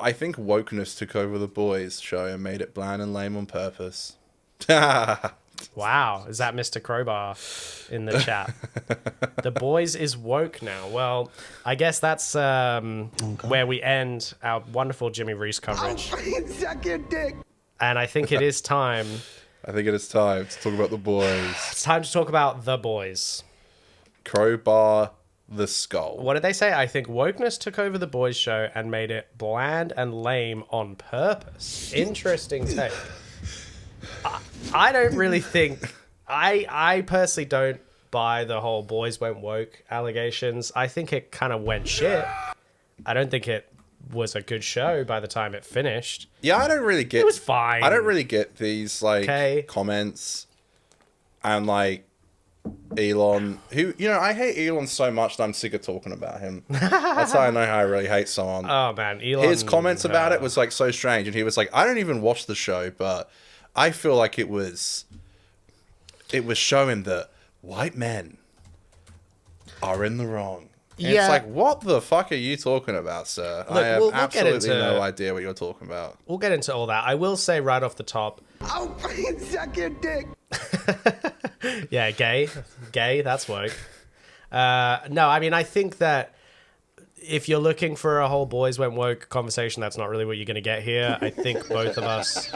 I think wokeness took over the boys show and made it bland and lame on purpose. Wow, is that Mr. Crowbar in the chat? The boys is woke now. Well, I guess that's where we end our wonderful Jimmy Reese coverage. Suck your dick. And I think it is time. I think it is time to talk about the boys. It's time to talk about the boys. Crowbar the skull. What did they say? I think wokeness took over the boys show and made it bland and lame on purpose. Interesting take. I don't really think... I personally don't buy the whole boys went woke allegations. I think it kind of went shit. I don't think it was a good show by the time it finished. Yeah, I don't really get... It was fine. I don't really get these, like, Okay. comments. And, like, Elon... Who, you know, I hate Elon so much that I'm sick of talking about him. That's how I know how I really hate someone. Oh, man. Elon... His comments about it was, like, so strange. And he was like, I don't even watch the show, but I feel like it was showing that white men are in the wrong. And Yeah. It's like, what the fuck are you talking about, sir? Look, I have we'll get absolutely into- no idea what you're talking about. We'll get into all that. I will say right off the top... I'll suck your dick. Yeah, gay, that's woke. No, I mean, I think that if you're looking for a whole boys went woke conversation, that's not really what you're going to get here. I think both of us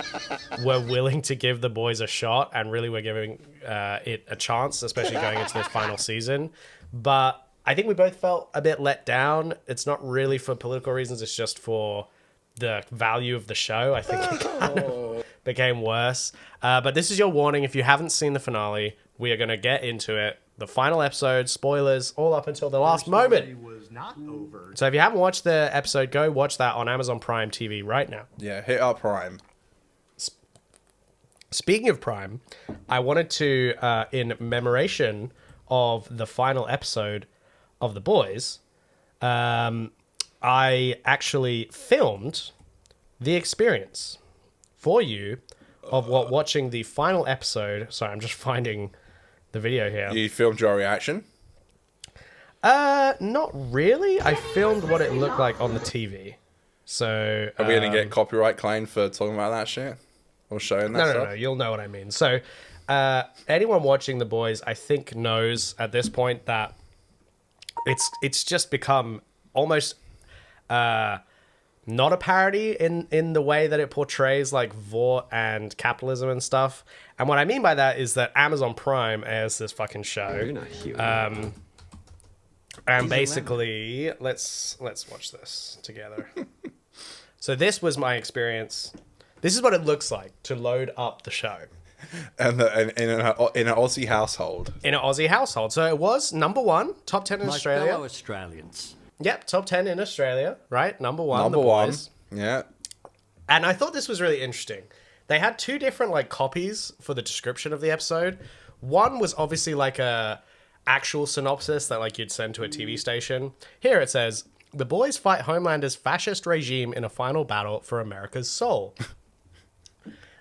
were willing to give the boys a shot, and really we're giving it a chance, especially going into this final season. But I think we both felt a bit let down. It's not really for political reasons. It's just for the value of the show. I think it kind of became worse. But this is your warning. If you haven't seen the finale, we are going to get into it. The final episode, spoilers, all up until the last moment. Was not over. So if you haven't watched the episode, go watch that on Amazon Prime TV right now. Yeah, hit up Prime. Speaking of Prime, I wanted to, in memoration of the final episode of The Boys, I actually filmed the experience for you of what watching the final episode. Sorry, I'm just finding the video here. You filmed your reaction? Not really. I filmed what it looked like on the TV. So Are we going to get copyright claimed for talking about that shit? Or showing that stuff? No. You'll know what I mean. So, anyone watching The Boys, I think, knows at this point that it's just become almost not a parody in the way that it portrays like Vought and capitalism and stuff. And what I mean by that is that Amazon Prime airs this fucking show. And basically, let's watch this together. So this was my experience. This is what it looks like to load up the show. And in an Aussie household. In an Aussie household. So it was number one, top 10 in My Australia. fellow Australians. Yep, top 10 in Australia, right? Number one, Number The one. Boys. Yeah. And I thought this was really interesting. They had two different like copies for the description of the episode. One was obviously like a actual synopsis that like you'd send to a TV station. Here it says, "The boys fight Homelander's fascist regime in a final battle for America's soul."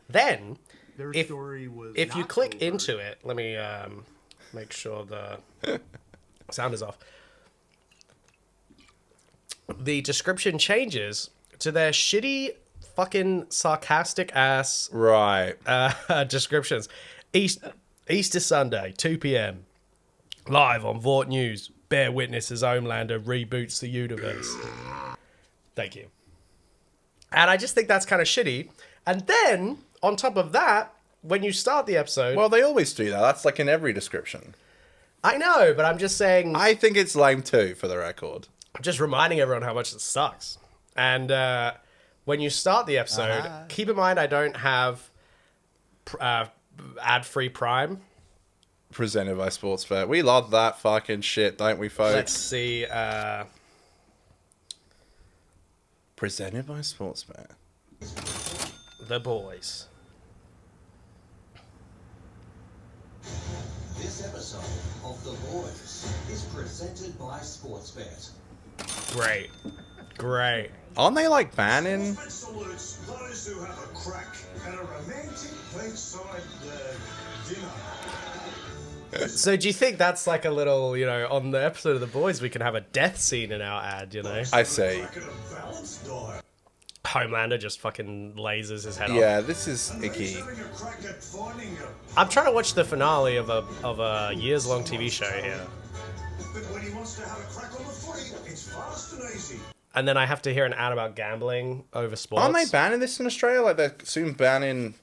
Then, Their if story was if you not click over. into it, let me make sure the sound is off. The description changes to their shitty, fucking sarcastic ass Right. descriptions. Easter Sunday, 2 p.m. Live on Vought News. Bear witness as Homelander reboots the universe. Thank you. And I just think that's kind of shitty. And then, on top of that, when you start the episode... Well, they always do that. That's like in every description. I know, but I'm just saying... I think it's lame too, for the record. I'm just reminding everyone how much it sucks. And when you start the episode, keep in mind I don't have ad-free Prime. Presented by SportsBet. We love that fucking shit, don't we, folks? Let's see. Presented by SportsBet. The Boys. This episode of The Boys is presented by SportsBet. Great. Great. Aren't they like banning? Salutes those who have a crack at a romantic beachside dinner. So do you think that's like a little, you know, on the episode of The Boys, we can have a death scene in our ad, you know? I say. Crack at a balanced diet. Homelander just fucking lasers his head off. Yeah, this is And he's icky. having a crack at finding you. I'm trying to watch the finale of a years-long TV show here. But when he wants to have a crack on the footy, it's fast and easy. And then I have to hear an ad about gambling over sports. Aren't they banning this in Australia? Like they're soon banning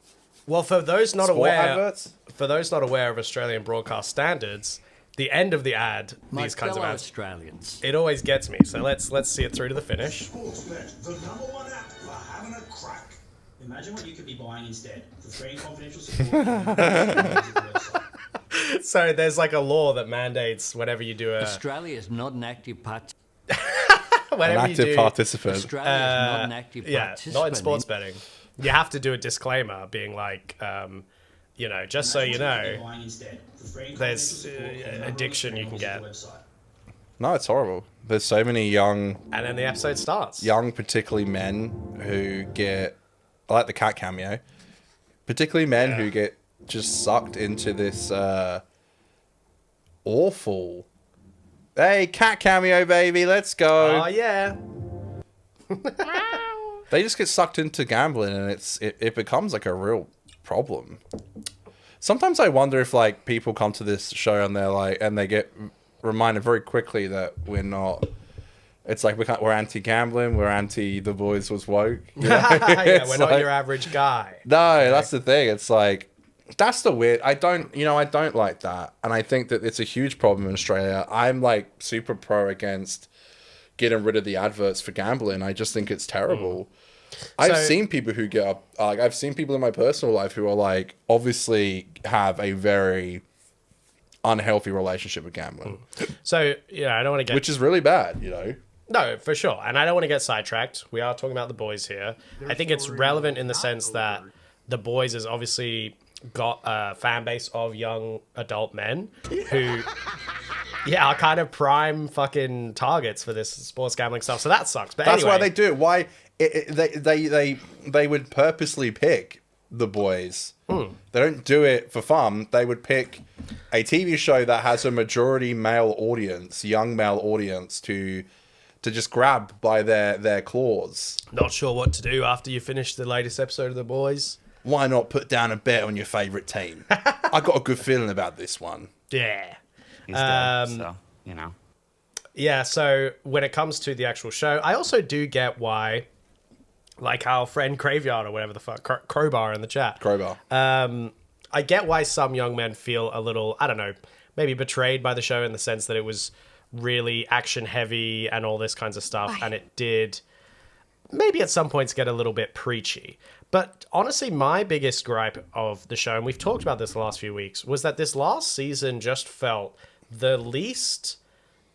Well, for those not sport aware, adverts? for those not aware of Australian broadcast standards, the end of the ad, My these kinds of fellow ads, Australians. it always gets me. So let's see it through to the finish. Sportsnet, the #1 app for having a crack. Imagine what you could be buying instead for free and confidential support. So there's like a law that mandates whenever you do Australia is not an active An whenever you active do, participant. Australia is not an active yeah, participant. not in sports betting. You have to do a disclaimer being like, you know, just so you know, Buying instead for free and there's confidential support from the addiction you can get. website. No, it's horrible. There's so many young, And then the episode starts. particularly men who get, I like the cat cameo, particularly men who get just sucked into this awful, hey, cat cameo, baby, let's go. Oh yeah. They just get sucked into gambling, and it becomes like a real problem. Sometimes I wonder if like people come to this show and they're like, and they get reminded very quickly that we're not. It's like we're anti-gambling, we're anti The Boys was woke. You know? Yeah, It's we're not like- your average guy. No, that's the thing. It's like that's the weird. I don't like that, and I think that it's a huge problem in Australia. I'm like super pro against getting rid of the adverts for gambling. I just think it's terrible. I've So- seen people who get up. Like I've seen people in my personal life who are like obviously have a very unhealthy relationship with gambling, So yeah, I don't want to get which is really bad. You know. no, for sure. And I don't want to get sidetracked. We are talking about The Boys here. I think it's relevant in the sense that The Boys has obviously got a fan base of young adult men who, yeah, are kind of prime fucking targets for this sports gambling stuff. So that sucks. But That's anyway, why they do it. Why they would purposely pick The Boys. They don't do it for fun. They would pick a TV show that has a majority male audience, young male audience, to just grab by their claws. not sure what to do after you finish the latest episode of The Boys. Why not put down a bet on your favorite team? I got a good feeling about this one. Yeah. He's dead, so, you know. Yeah, so when it comes to the actual show, I also do get why, like our friend Graveyard or whatever the fuck, Crowbar in the chat. Crowbar. I get why some young men feel a little, I don't know, maybe betrayed by the show in the sense that it was really action heavy and all this kinds of stuff. And it did maybe at some points get a little bit preachy. But honestly, my biggest gripe of the show, and we've talked about this the last few weeks, was that this last season just felt the least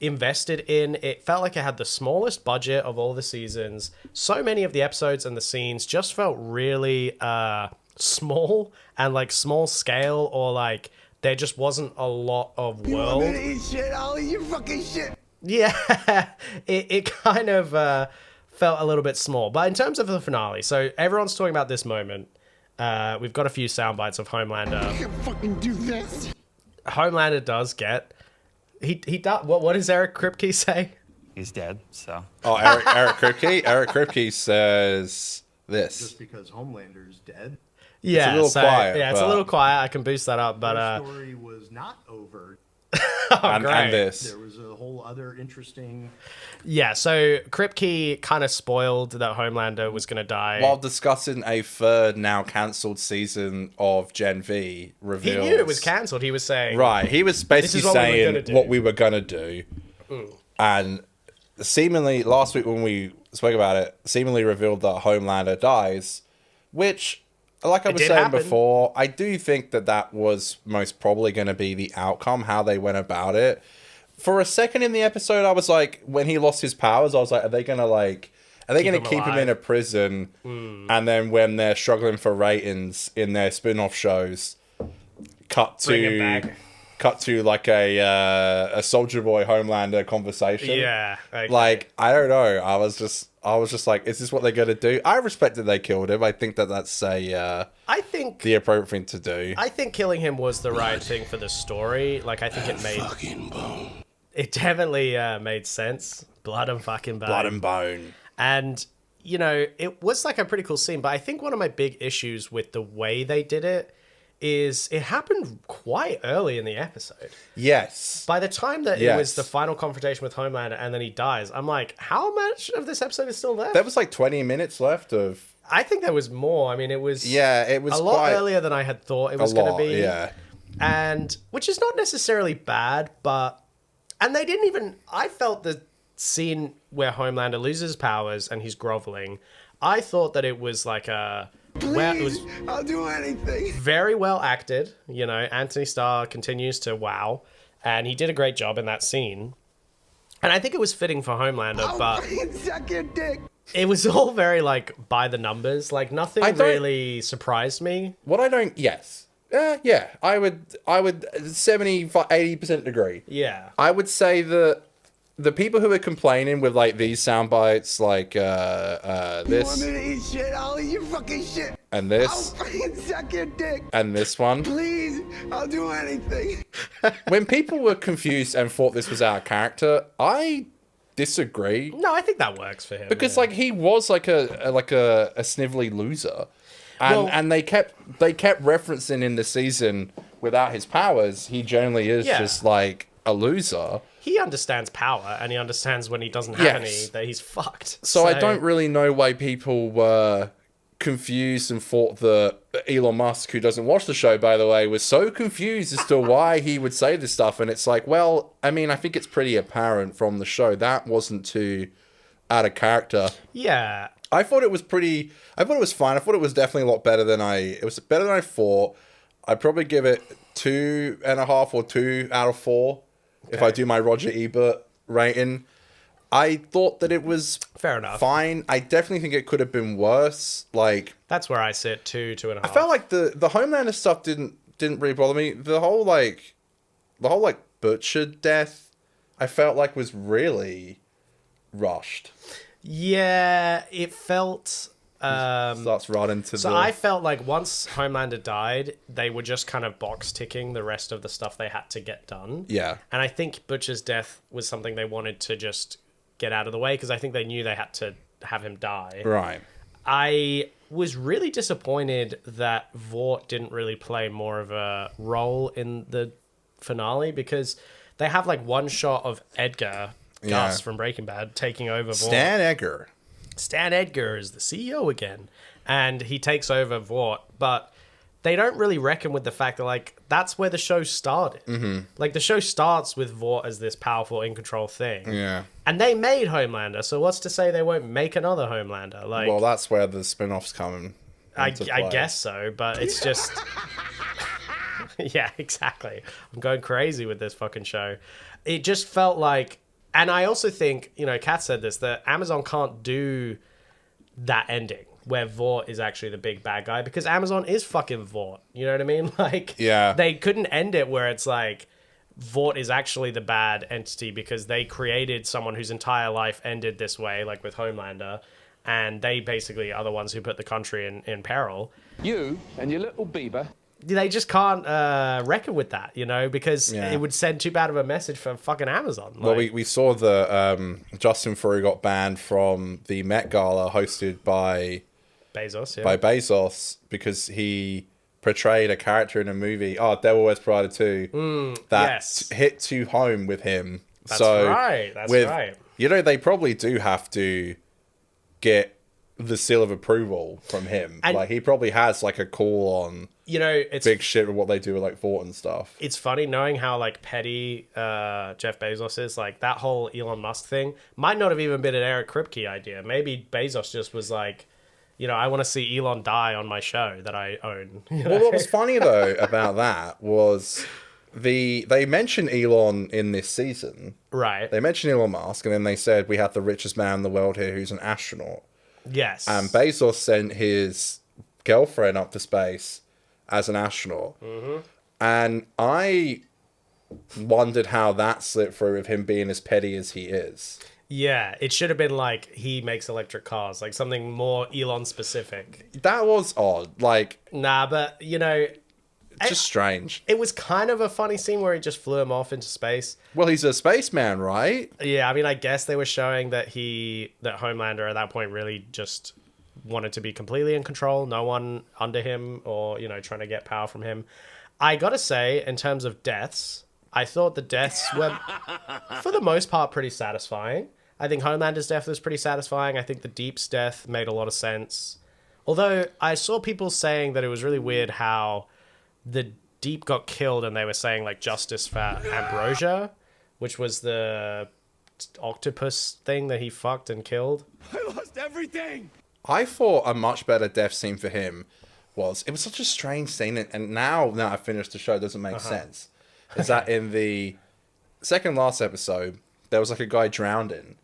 invested in. It felt like it had the smallest budget of all the seasons. So many of the episodes and the scenes just felt really small and like small scale, or like there just wasn't a lot of You want world. me to eat shit? I'll eat your fucking shit. Yeah, it kind of felt a little bit small. But in terms of the finale, so everyone's talking about this moment. We've got a few sound bites of Homelander. I can fucking do this. Homelander does get he does. What does Eric Kripke say? He's dead, so. Oh, Eric Kripke. Eric Kripke says this. Just because Homelander's dead. Yeah, little quiet, Yeah, it's a but- little quiet. I can boost that up, but The story was not over. and great. this. There was a whole other interesting. yeah. So Kripke kind of spoiled that Homelander was going to die. While discussing a third now cancelled season of Gen V, he reveals knew it was cancelled. He was saying, right. He was basically This is what we were saying gonna do. what we were gonna do, and seemingly last week when we spoke about it, seemingly revealed that Homelander dies, which, like I was did saying happen. before, I do think that was most probably going to be the outcome, how they went about it. For a second in the episode, I was like, when he lost his powers, I was like, are they going to him keep him alive. in a prison? And then when they're struggling for ratings in their spin-off shows, Bring him back. cut to like a Soldier Boy Homelander conversation. Yeah, okay. Like, I don't know. I was just like, is this what they're gonna do? I respect that they killed him. I think that's I think the appropriate thing to do. I think killing him was the right thing for the story. Like, I think it made it definitely made sense. Blood and fucking bone. Blood and bone. And you know, it was like a pretty cool scene, but I think one of my big issues with the way they did it is it happened quite early in the episode. Yes. By the time that it was Yes. the final confrontation with Homelander and then he dies, I'm like, how much of this episode is still left? There was like 20 minutes left of... I think there was more. I mean, it was it was a lot quite earlier than I had thought it was a going to lot, be. yeah. And which is not necessarily bad, but and they didn't even. I felt the scene where Homelander loses powers and he's groveling. I thought that it was like a. Well, it was I'll do anything. very well acted. You know, Anthony Starr continues to wow, and he did a great job in that scene. And I think it was fitting for Homelander, but Suck your dick. it was all very like by the numbers. Like nothing I don't- really surprised me. What I don't... Yes. Yeah. I would 80% agree. Yeah. I would say that the people who are complaining with like these sound bites, like You want me this to eat shit? I'll eat your fucking shit. and I'll this fucking suck your dick. and this one, Please, I'll do anything. when people were confused and thought this was our character, I disagree. No, I think that works for him. Because yeah. like he was like a snivelly loser, and Well- and they kept referencing in the season without his powers, he generally is Yeah. just like a loser. he understands power and he understands when he doesn't have any Yes. that he's fucked. So I don't really know why people were confused and thought that Elon Musk, who doesn't watch the show, by the way, was so confused as to why he would say this stuff. And it's like, well, I mean, I think it's pretty apparent from the show that wasn't too out of character. Yeah. I thought it was pretty. I thought it was fine. I thought it was definitely a lot better than It was better than I thought. I'd probably give it 2.5 or 2 out of 4 if I do my Roger Ebert rating. I thought that it was Fair enough. fine. I definitely think it could have been worse. Like That's where I sit, 2.5. I felt like the Homelander stuff didn't really bother me. The whole Butcher death, I felt like was really rushed. Yeah, it felt Starts right into so the. I felt like once Homelander died, they were just kind of box ticking the rest of the stuff they had to get done. Yeah. And I think Butcher's death was something they wanted to just get out of the way because I think they knew they had to have him die. Right. I was really disappointed that Vought didn't really play more of a role in the finale because they have like one shot of Edgar, Gus Yeah. from Breaking Bad, taking over Vought. Stan Edgar. Stan Edgar is the CEO again, and he takes over Vought, but they don't really reckon with the fact that, like, that's where the show started. Mm-hmm. Like, the show starts with Vought as this powerful, in-control thing. Yeah. And they made Homelander, so what's to say they won't make another Homelander? Like, Well, that's where the spin-offs come I into play. guess so, but it's just... yeah, exactly. I'm going crazy with this fucking show. It just felt like... And I also think, you know, Kat said this, that Amazon can't do that ending where Vought is actually the big bad guy because Amazon is fucking Vought. You know what I mean? Like, Yeah. they couldn't end it where it's like Vought is actually the bad entity because they created someone whose entire life ended this way, like with Homelander, and they basically are the ones who put the country in peril. You and your little Bieber. They just can't reckon with that, you know, because Yeah. it would send too bad of a message for fucking Amazon. Well, Like, we saw the Justin Theroux got banned from the Met Gala hosted by Bezos, yeah. Bezos because he portrayed a character in a movie, Devil Wears Prada 2, that yes. hit too home with him. That's right, that's right. You know, they probably do have to get the seal of approval from him. And- like, he probably has, like, a call on You know, it's big shit with what they do with, like, Vought and stuff. it's funny knowing how like petty Jeff Bezos is. Like that whole Elon Musk thing might not have even been an Eric Kripke idea. Maybe Bezos just was like, you know, I want to see Elon die on my show that I own. You know? Well, what was funny, though, about that was they mentioned Elon in this season. Right. They mentioned Elon Musk, and then they said, we have the richest man in the world here who's an astronaut. Yes. And Bezos sent his girlfriend up to space as an astronaut. Mm-hmm. And I wondered how that slipped through with him being as petty as he is. Yeah, it should have been like he makes electric cars, like something more Elon specific. That was odd. Like, Nah, but you know, just strange. It was kind of a funny scene where he just flew him off into space. Well, he's a spaceman, right? Yeah, I mean, I guess they were showing that that Homelander at that point really just wanted to be completely in control, no one under him or, trying to get power from him. I gotta say, in terms of deaths, I thought the deaths were, for the most part, pretty satisfying. I think Homelander's death was pretty satisfying. I think the Deep's death made a lot of sense. Although I saw people saying that it was really weird how the Deep got killed and they were saying like justice for Ambrosia, which was the octopus thing that he fucked and killed. I lost everything. I thought a much better death scene for him was such a strange scene, and now that I've finished the show, it doesn't make sense. Is that in the second last episode, there was like a guy drowning.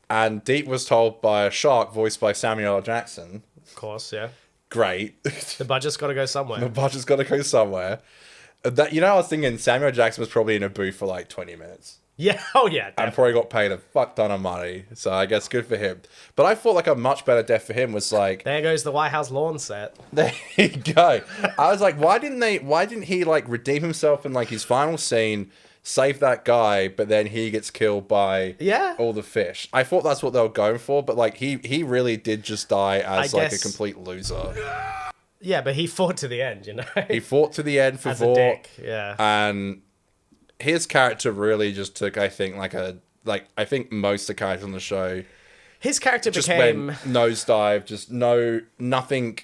And Deep was told by a shark voiced by Samuel L. Jackson. Of course, yeah. Great. The budget's got to go somewhere. The budget's got to go somewhere. That I was thinking Samuel Jackson was probably in a booth for like 20 minutes. Yeah, oh yeah. Definitely. And probably got paid a fuck ton of money. So I guess good for him. But I thought like a much better death for him was like... There goes the White House lawn set. There you go. I was like, why didn't he like redeem himself in like his final scene, save that guy, but then he gets killed by all the fish? I thought that's what they were going for, but like he really did just die as like a complete loser. Yeah, but he fought to the end, He fought to the end for as Vought. a dick, yeah. And his character really just took, I think, I think most of the characters on the show. His character just became went nosedive. Just nothing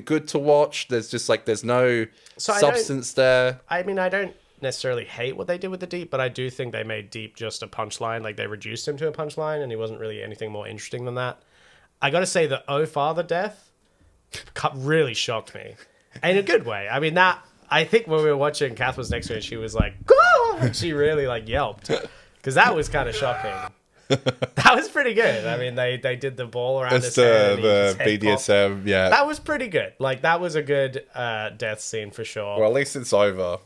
good to watch. There's just like there's no substance there. I mean, I don't necessarily hate what they did with the Deep, but I do think they made Deep just a punchline. Like they reduced him to a punchline, and he wasn't really anything more interesting than that. I got to say, the Oh Father death really shocked me, in a good way. I mean, I think when we were watching, Kath was next to me, and she was like, "God!" She really like yelped because that was kind of shocking. That was pretty good. I mean, they did the ball around his head. The BDSM, popped. Yeah. That was pretty good. Like, that was a good death scene for sure. Well, at least it's over.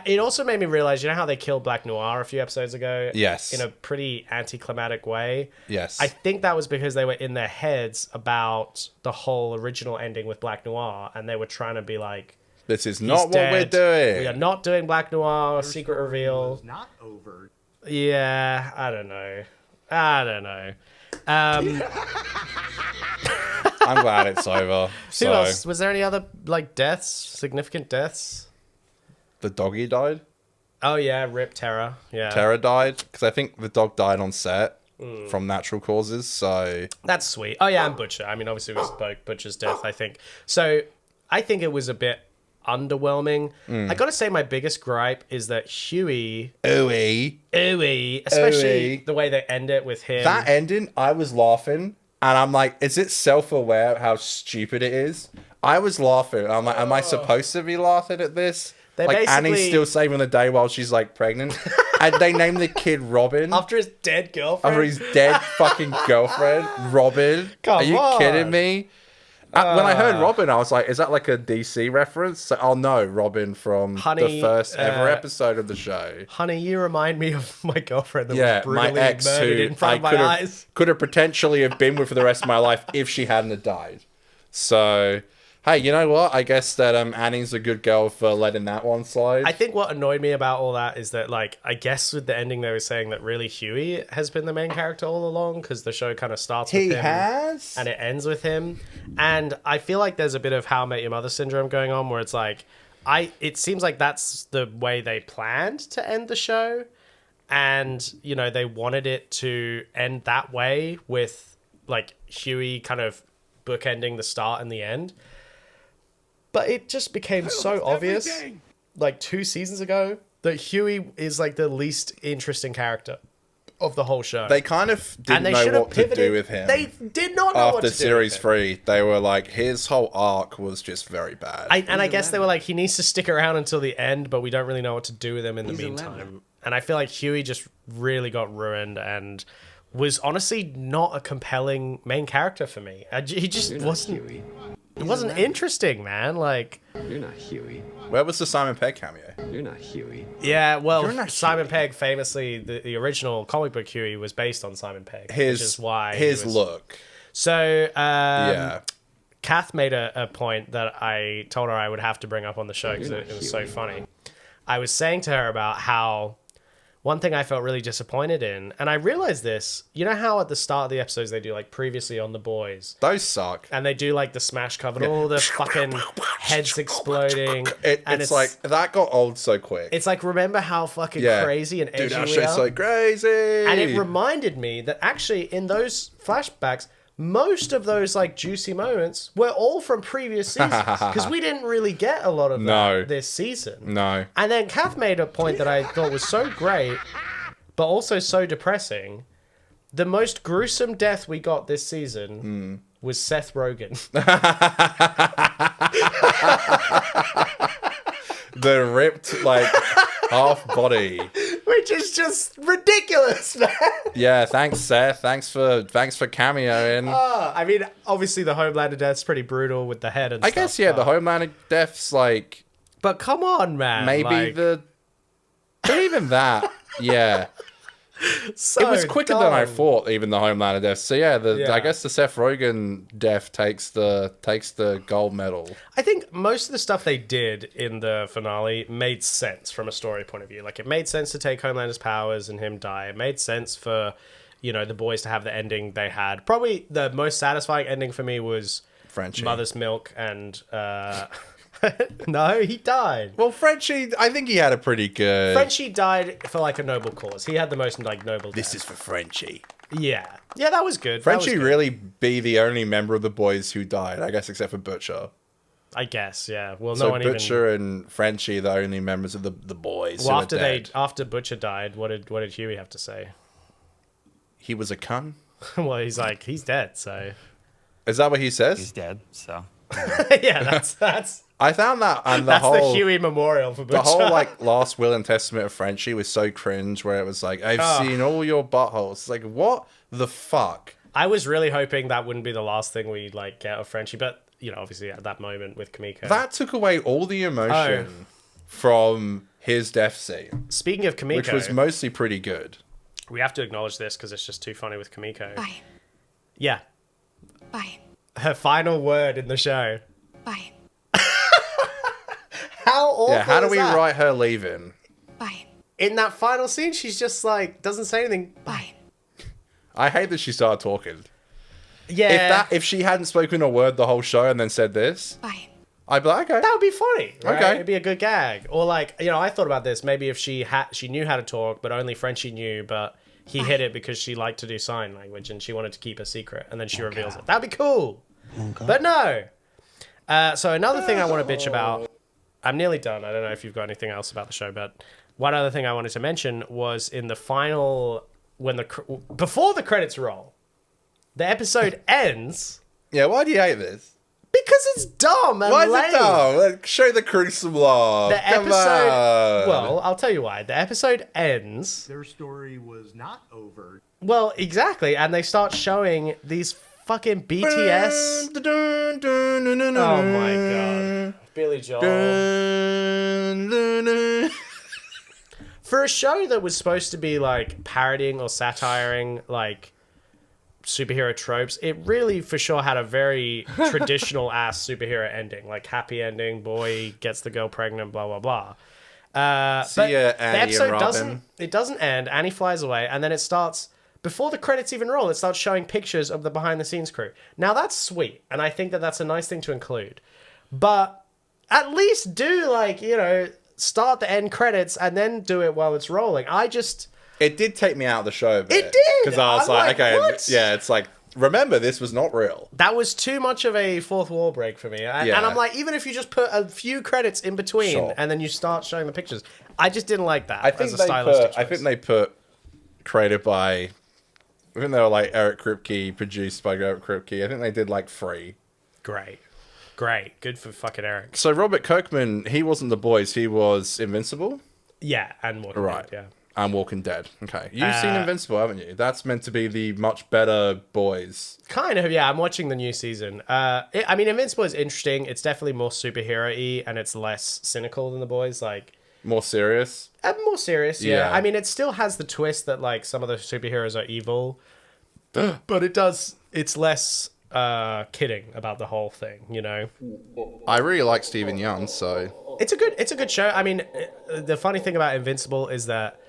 It also made me realize, how they killed Black Noir a few episodes ago? Yes. In a pretty anticlimactic way. Yes. I think that was because they were in their heads about the whole original ending with Black Noir, and they were trying to be like, this is not what we're doing. We are not doing Black Noir, secret reveal. Was not over. Yeah, I don't know. I'm glad it's over. Who else? Was there any other deaths? Significant deaths? The doggy died. Oh yeah, Rip Terra. Yeah, Terra died because I think the dog died on set from natural causes. So that's sweet. Oh yeah, and Butcher. I mean, obviously it was Butcher's death. I think so. I think it was a bit underwhelming. I gotta say, my biggest gripe is that Huey, especially the way they end it with him. That ending, I was laughing, and I'm like, is it self-aware of how stupid it is? I was laughing. I'm like, am I supposed to be laughing at this? Like Annie's still saving the day while she's like pregnant, and they name the kid Robin after his dead girlfriend. After his dead fucking girlfriend, Robin. Are you kidding me? When I heard Robin, I was like, is that like a DC reference? So, oh no, Robin from the first ever episode of the show. Honey, you remind me of my girlfriend that was brutally my ex murdered who in front of my eyes. Could have potentially have been with for the rest of my life if she hadn't have died. So, hey, you know what? I guess that Annie's a good girl for letting that one slide. I think what annoyed me about all that is that, like, I guess with the ending they were saying that really Huey has been the main character all along because the show kind of starts with him. And it ends with him. And I feel like there's a bit of How I Met Your Mother syndrome going on where it's like, it seems like that's the way they planned to end the show. And, they wanted it to end that way with, like, Huey kind of bookending the start and the end. But it just became so obvious, like 2 seasons ago, that Huey is like the least interesting character of the whole show. They kind of didn't know what to do with him. They did not know what to do. After series 3, they were like, his whole arc was just very bad. I guess they were like, he needs to stick around until the end, but we don't really know what to do with him in the meantime. And I feel like Huey just really got ruined and was honestly not a compelling main character for me. He just wasn't. Huey. It wasn't interesting, man. Like, you're not Huey. Where was the Simon Pegg cameo? You're not Huey. Yeah, well, Simon Pegg famously, the original comic book Huey was based on Simon Pegg, which is why his look. So, Kath made a point that I told her I would have to bring up on the show because it was so funny. I was saying to her about how one thing I felt really disappointed in, and I realized this, you know how at the start of the episodes they do like previously on The Boys? Those suck. And they do like the smash cover and all the fucking heads exploding. It's like, that got old so quick. It's like, remember how fucking crazy and edgy Dude, that we shit's are? so crazy. And it reminded me that actually in those flashbacks, most of those like juicy moments were all from previous seasons because we didn't really get a lot of that this season. No. And then Kath made a point that I thought was so great, but also so depressing. The most gruesome death we got this season was Seth Rogen. The ripped, like, half body. Which is just ridiculous, man. Yeah, thanks, Seth. Thanks for cameoing. I mean, obviously the Homelander death's pretty brutal with the head and stuff. I guess, yeah, the Homelander death's like... But come on, man. Maybe like, but even that, yeah. So it was quicker than I dumb. thought, even the Homelander death. So yeah, I guess the Seth Rogen death takes the gold medal. I think most of the stuff they did in the finale made sense from a story point of view. Like, it made sense to take Homelander's powers and him die. It made sense for, you know, the boys to have the ending they had. Probably the most satisfying ending for me was Frenchie. Mother's Milk and... No, he died. Well, Frenchie, I think he had a pretty good... Frenchie died for, like, a noble cause. He had the most, like, noble This death. is for Frenchie. Yeah. Yeah, that was good. Frenchie That was good. really be the only member of the boys who died, I guess, except for Butcher. I guess, yeah. Well, So no one Butcher and Frenchie, the only members of the boys. Well, who are dead. after Butcher died, what did Huey have to say? He was a cunt. Well, he's like, he's dead, so... Is that what he says? He's dead, so. Yeah, that's I found that, and the that's whole the Huey memorial for Butcher. the whole like last will and testament of Frenchie was so cringe, where it was like, I've seen all your buttholes. It's like, what the fuck? I was really hoping that wouldn't be the last thing we like get of Frenchie, but you know, obviously at that moment with Kamiko. That took away all the emotion from his death scene, Speaking of Kamiko, which was mostly pretty good. we have to acknowledge this because it's just too funny with Kamiko. Bye. Yeah, Bye. her final word in the show. Bye. How awful Yeah, how do is we that? write her leaving? Bye. In that final scene, she's just like doesn't say anything. Bye. I hate that she started talking. Yeah, If she hadn't spoken a word the whole show and then said this, Bye. I'd be like, okay. that would be funny. Right? Okay. It'd be a good gag. Or like, you know, I thought about this. Maybe if she knew how to talk, but only Frenchie knew, but he hid it because she liked to do sign language and she wanted to keep a secret, and then she reveals it. That'd be cool. But no. So another thing I want to bitch about. I'm nearly done. I don't know if you've got anything else about the show, but one other thing I wanted to mention was in the final, before the credits roll, the episode ends. Yeah, why do you hate this? Because it's dumb and Why is lame. it dumb? Like, show the crew some love. The Come episode. on. Well, I'll tell you why. The episode ends. Their story was not over. Well, exactly, and they start showing these fucking BTS. Oh my god, Billy Joel. For a show that was supposed to be like parodying or satiring like superhero tropes, it really for sure had a very traditional ass superhero ending, like happy ending, boy gets the girl pregnant, blah blah blah. See But ya, the Annie and episode Robin. doesn't end. Annie flies away, and then it starts before the credits even roll. It starts showing pictures of the behind the scenes crew. Now that's sweet, and I think that that's a nice thing to include. But at least do like, you know, start the end credits and then do it while it's rolling. It did take me out of the show a bit. It did! Because I was I'm like, okay, what? yeah, it's like, remember, this was not real. That was too much of a fourth wall break for me. And Yeah. I'm like, even if you just put a few credits in between Sure. and then you start showing the pictures, I just didn't like that. I think as a stylistic choice. they put created by, even though like Eric Kripke, produced by Eric Kripke, I think they did like 3. Great. Good for fucking Eric. So Robert Kirkman, he wasn't The Boys, he was Invincible. Yeah, and Walking Right. Dead, yeah. And Walking Dead. Okay. You've seen Invincible, haven't you? That's meant to be the much better Boys. Kind of, yeah. I'm watching the new season. I mean, Invincible is interesting. It's definitely more superhero-y, and it's less cynical than The Boys. Like, More serious. more serious, yeah. Yeah. I mean, it still has the twist that, like, some of the superheroes are evil, but it's less kidding about the whole thing, you know. I really like Stephen Young, so It's a good show. I mean, the funny thing about Invincible is that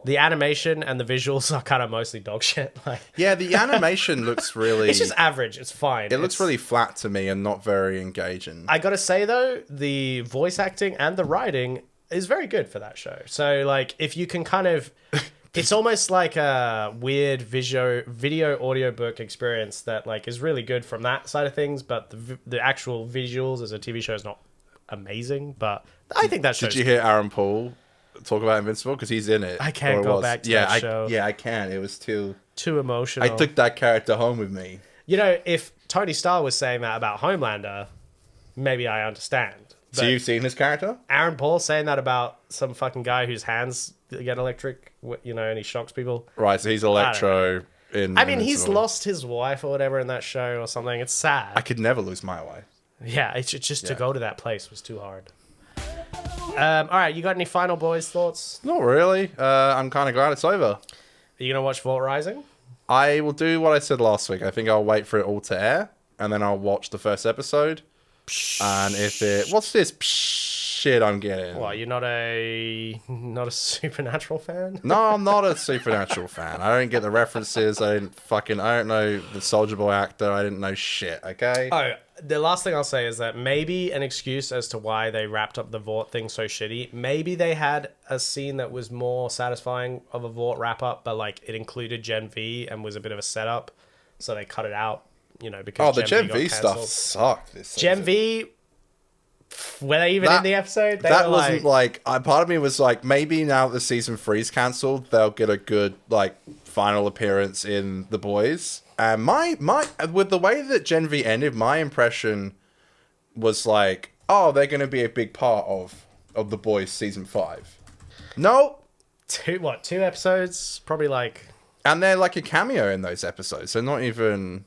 the animation and the visuals are kind of mostly dog shit. Like, yeah, the animation looks really. it's just average. It's fine. It looks really flat to me and not very engaging. I gotta say though, the voice acting and the writing is very good for that show. So like, if you can kind of, it's almost like a weird video audiobook experience that like is really good from that side of things. But the actual visuals as a TV show is not amazing. But I think that show. Did you hear Aaron Paul talk about Invincible? Because he's in it. I can't go back to that show. Yeah, I can. It was too emotional. I took that character home with me. You know, if Tony Starr was saying that about Homelander, maybe I understand. So you've seen this character? Aaron Paul saying that about some fucking guy whose hands get electric, you know, and he shocks people. Right, so he's Electro in. I mean, he's lost his wife or whatever in that show or something. It's sad. I could never lose my wife. Yeah, it's just to go to that place was too hard. All right, you got any final boys thoughts? Not really. I'm kind of glad it's over. Are you gonna watch Vault Rising? I will do what I said last week. I think I'll wait for it all to air, and then I'll watch the first episode. And if it, what's this shit I'm getting? What, you're not a Supernatural fan? No, I'm not a Supernatural fan. I don't get the references. I don't know the Soldier Boy actor. I didn't know shit. Okay. Oh, the last thing I'll say is that maybe an excuse as to why they wrapped up the Vought thing so shitty. Maybe they had a scene that was more satisfying of a Vought wrap up, but like it included Gen V and was a bit of a setup, so they cut it out. You know, because the Gen V stuff sucked. This Gen V, were they even in the episode? That wasn't like. Part of me was like, maybe now that season 3's cancelled, they'll get a good like final appearance in The Boys. And my with the way that Gen V ended, my impression was like, oh, they're going to be a big part of The Boys season 5. No, two episodes? Probably like, and they're like a cameo in those episodes. They're not even.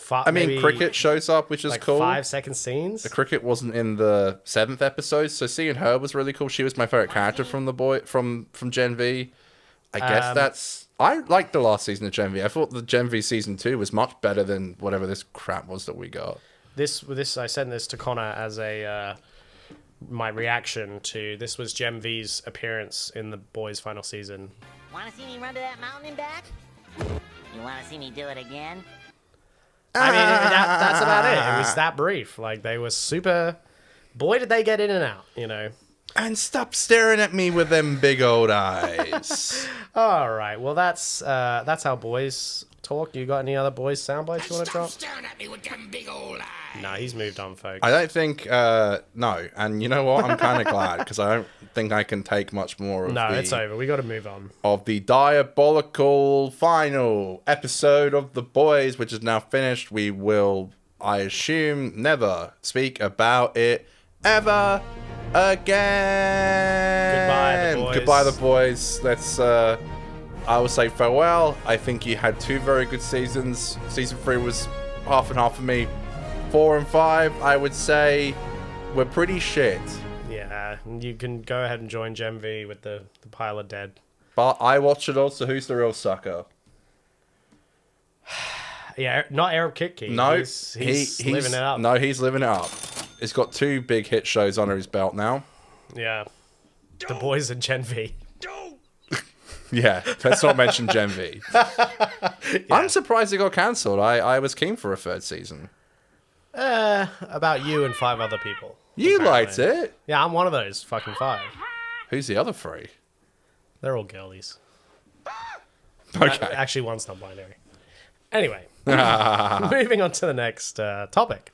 I mean, Cricket shows up, which is like cool. 5-second scenes. The Cricket wasn't in the 7th episode, so seeing her was really cool. She was my favorite character from Gen V. I guess that's. I liked the last season of Gen V. I thought the Gen V season 2 was much better than whatever this crap was that we got. This I sent this to Conor as a my reaction to this was Gen V's appearance in the Boys' final season. Want to see me run to that mountain and back? You want to see me do it again? I mean, that's about it. It was that brief. Like, they were super. Boy, did they get in and out, you know. And stop staring at me with them big old eyes. All right. Well, that's how boys talk. You got any other boys sound bites you want to drop? Staring at me with them big old eyes. Nah, he's moved on, folks. I don't think. No. And you know what? I'm kind of glad because I don't think I can take much more of it's over. We got to move on. Of the diabolical final episode of The Boys, which is now finished. We will, I assume, never speak about it ever again. Goodbye, The Boys. Let's. I will say farewell. I think you had 2 very good seasons. Season 3 was half and half for me. 4 and 5, I would say, were pretty shit. Yeah, you can go ahead and join Gen V with the pile of dead. But I watched it all, so who's the real sucker? Yeah, not Arab Kitki. No, he's living it up. No, he's living it up. He's got 2 big hit shows under his belt now. Yeah. The Boys and Gen V. Yeah, let's not mention Gen V. Yeah. I'm surprised it got cancelled. I was keen for a 3rd season. About you and 5 other people. You liked it? Yeah, I'm one of those fucking 5. Who's the other 3? They're all girlies. Okay. Actually, one's non-binary. Anyway, moving on to the next topic.